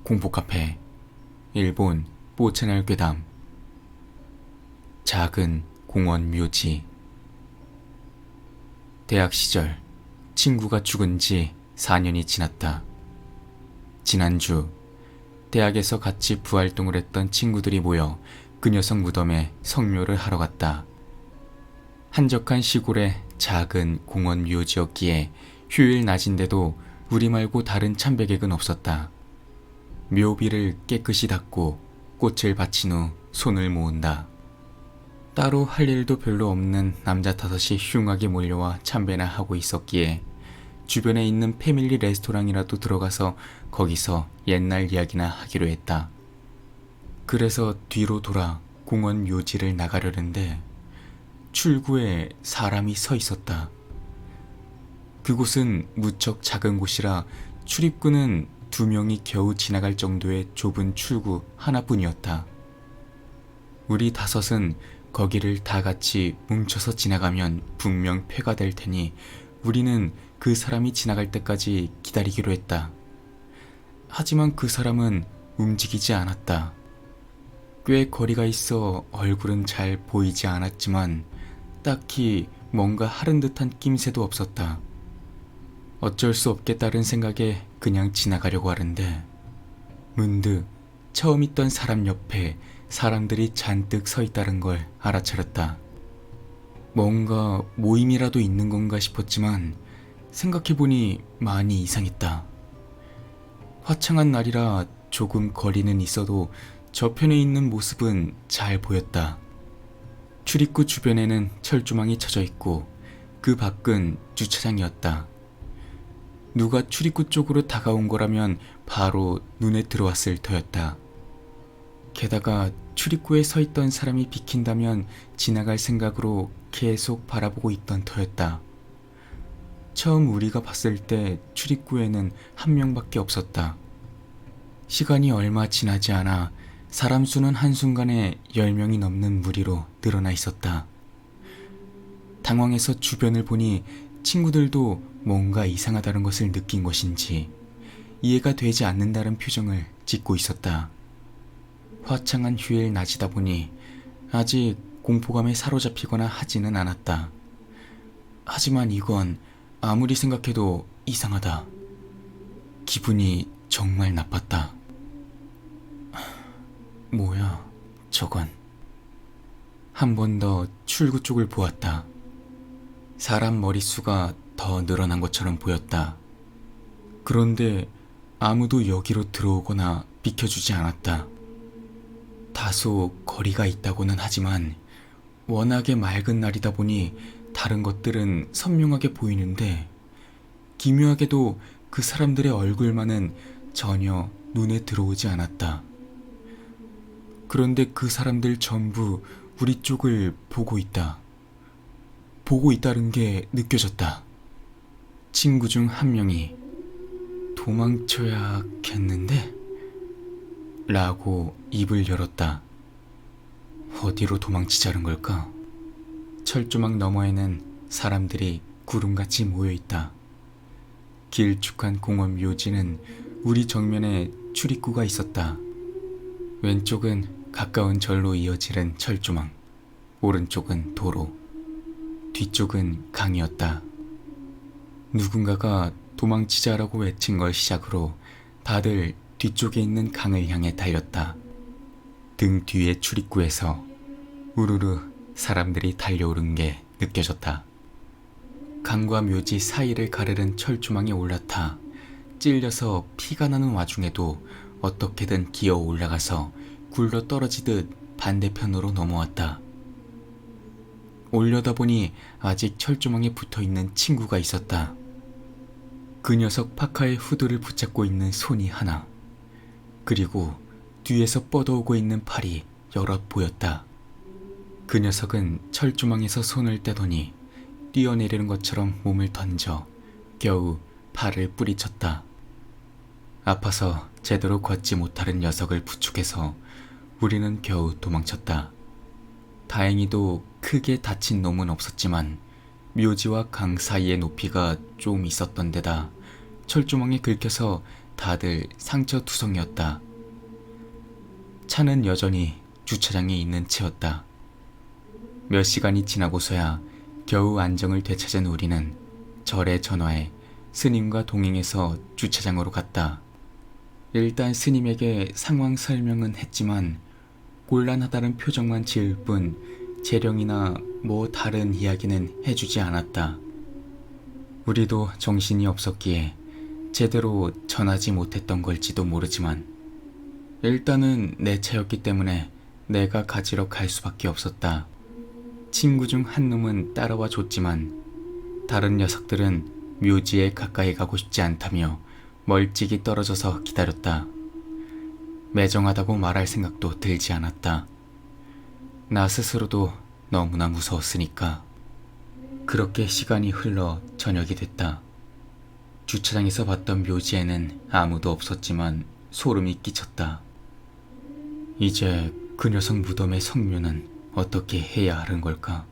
공포카페 일본 포채널 괴담 작은 공원 묘지. 대학 시절 친구가 죽은 지 4년이 지났다. 지난주 대학에서 같이 부활동을 했던 친구들이 모여 그 녀석 무덤에 성묘를 하러 갔다. 한적한 시골의 작은 공원 묘지였기에 휴일 낮인데도 우리 말고 다른 참배객은 없었다. 묘비를 깨끗이 닦고 꽃을 바친 후 손을 모은다. 따로 할 일도 별로 없는 남자 5이 흉하게 몰려와 참배나 하고 있었기에 주변에 있는 패밀리 레스토랑이라도 들어가서 거기서 옛날 이야기나 하기로 했다. 그래서 뒤로 돌아 공원 묘지를 나가려는데 출구에 사람이 서 있었다. 그곳은 무척 작은 곳이라 출입구는 2명이 겨우 지나갈 정도의 좁은 출구 하나뿐이었다. 우리 5은 거기를 다 같이 뭉쳐서 지나가면 분명 폐가 될 테니 우리는 그 사람이 지나갈 때까지 기다리기로 했다. 하지만 그 사람은 움직이지 않았다. 꽤 거리가 있어 얼굴은 잘 보이지 않았지만 딱히 뭔가 하른 듯한 낌새도 없었다. 어쩔 수 없겠다는 생각에 그냥 지나가려고 하는데 문득 처음 있던 사람 옆에 사람들이 잔뜩 서 있다는 걸 알아차렸다. 뭔가 모임이라도 있는 건가 싶었지만 생각해보니 많이 이상했다. 화창한 날이라 조금 거리는 있어도 저편에 있는 모습은 잘 보였다. 출입구 주변에는 철조망이 쳐져 있고 그 밖은 주차장이었다. 누가 출입구 쪽으로 다가온 거라면 바로 눈에 들어왔을 터였다. 게다가 출입구에 서 있던 사람이 비킨다면 지나갈 생각으로 계속 바라보고 있던 터였다. 처음 우리가 봤을 때 출입구에는 1명밖에 없었다. 시간이 얼마 지나지 않아 사람 수는 한순간에 10명이 넘는 무리로 늘어나 있었다. 당황해서 주변을 보니 친구들도 뭔가 이상하다는 것을 느낀 것인지 이해가 되지 않는다는 표정을 짓고 있었다. 화창한 휴일 낮이다 보니 아직 공포감에 사로잡히거나 하지는 않았다. 하지만 이건 아무리 생각해도 이상하다. 기분이 정말 나빴다. 뭐야, 저건. 한 번 더 출구 쪽을 보았다. 사람 머릿수가 더 늘어난 것처럼 보였다. 그런데 아무도 여기로 들어오거나 비켜주지 않았다. 다소 거리가 있다고는 하지만 워낙에 맑은 날이다 보니 다른 것들은 선명하게 보이는데 기묘하게도 그 사람들의 얼굴만은 전혀 눈에 들어오지 않았다. 그런데 그 사람들 전부 우리 쪽을 보고 있다. 보고 있다는 게 느껴졌다. 친구 중 1명이 도망쳐야겠는데? 라고 입을 열었다. 어디로 도망치자는 걸까? 철조망 너머에는 사람들이 구름같이 모여있다. 길쭉한 공원 묘지는 우리 정면에 출입구가 있었다. 왼쪽은 가까운 절로 이어지는 철조망, 오른쪽은 도로, 뒤쪽은 강이었다. 누군가가 도망치자라고 외친 걸 시작으로 다들 뒤쪽에 있는 강을 향해 달렸다. 등 뒤의 출입구에서 우르르 사람들이 달려오른 게 느껴졌다. 강과 묘지 사이를 가르는 철조망에 올라타 찔려서 피가 나는 와중에도 어떻게든 기어 올라가서 굴러 떨어지듯 반대편으로 넘어왔다. 올려다보니 아직 철조망에 붙어있는 친구가 있었다. 그 녀석 파카의 후드를 붙잡고 있는 손이 하나, 그리고 뒤에서 뻗어오고 있는 팔이 여럿 보였다. 그 녀석은 철조망에서 손을 떼더니 뛰어내리는 것처럼 몸을 던져 겨우 팔을 뿌리쳤다. 아파서 제대로 걷지 못하는 녀석을 부축해서 우리는 겨우 도망쳤다. 다행히도 크게 다친 놈은 없었지만 묘지와 강 사이의 높이가 좀 있었던 데다 철조망에 긁혀서 다들 상처투성이었다. 차는 여전히 주차장에 있는 채였다. 몇 시간이 지나고서야 겨우 안정을 되찾은 우리는 절에 전화해 스님과 동행해서 주차장으로 갔다. 일단 스님에게 상황 설명은 했지만 곤란하다는 표정만 지을 뿐 재령이나 뭐 다른 이야기는 해주지 않았다. 우리도 정신이 없었기에 제대로 전하지 못했던 걸지도 모르지만 일단은 내 차였기 때문에 내가 가지러 갈 수밖에 없었다. 친구 중 한 놈은 따라와 줬지만 다른 녀석들은 묘지에 가까이 가고 싶지 않다며 멀찍이 떨어져서 기다렸다. 매정하다고 말할 생각도 들지 않았다. 나 스스로도 너무나 무서웠으니까. 그렇게 시간이 흘러 저녁이 됐다. 주차장에서 봤던 묘지에는 아무도 없었지만 소름이 끼쳤다. 이제 그 녀석 무덤의 성묘는 어떻게 해야 하는 걸까?